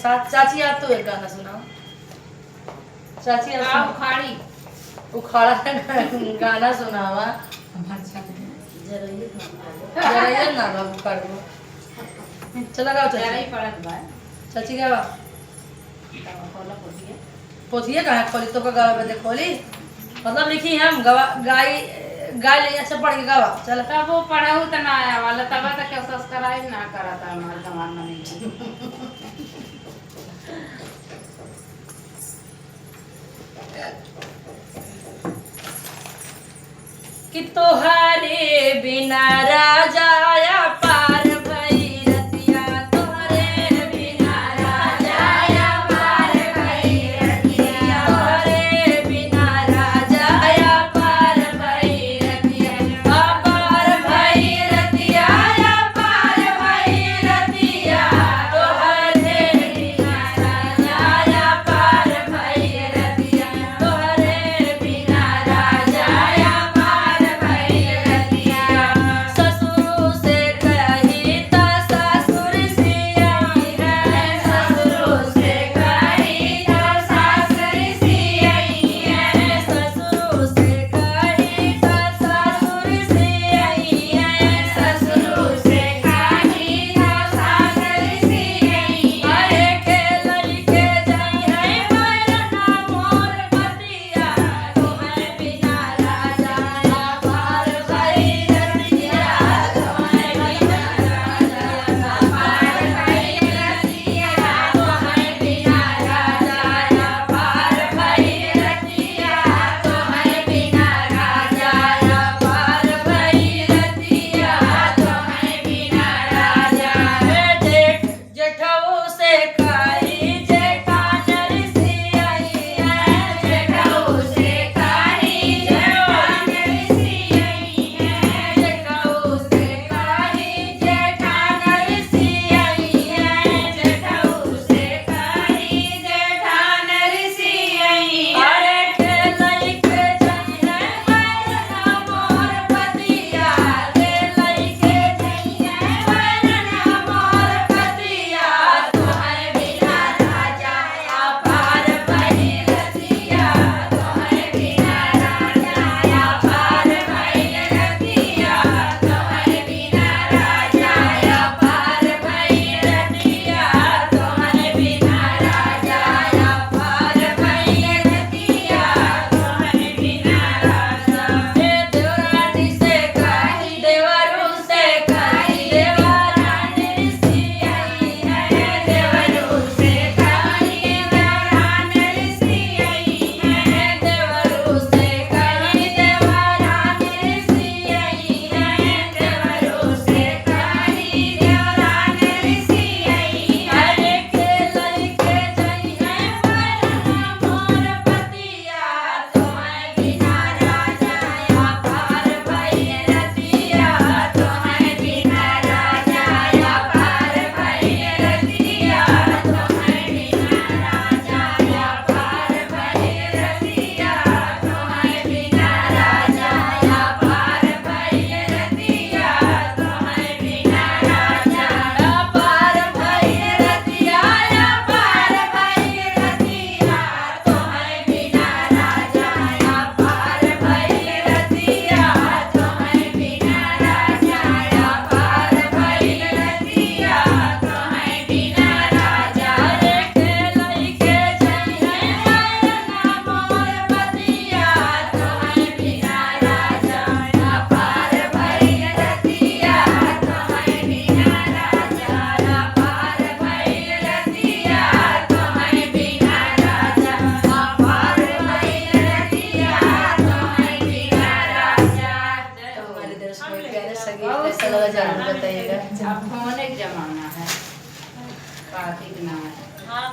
साथ। चाची आप तो एक गाना सुनाओ। चाची आप उखाड़ी उखाड़ा गाना सुनावा। जरा ना बाबू कर दो। चला गाओ चाची। चाची गावा पोथिए कहाँ खोली तो का गावा बदे खोली मतलब लिखी हम गवा गाय गाय ले अच्छा पढ़ के गावा। चल तब वो पढ़ाऊ त ना आया वाला तब तक के सब्सक्राइब ना करा था हमारे जमाना में कि तोहरे बिना राजा या पार बताइएगा। अब फोन एक जमाना है। कार्तिक नाम है।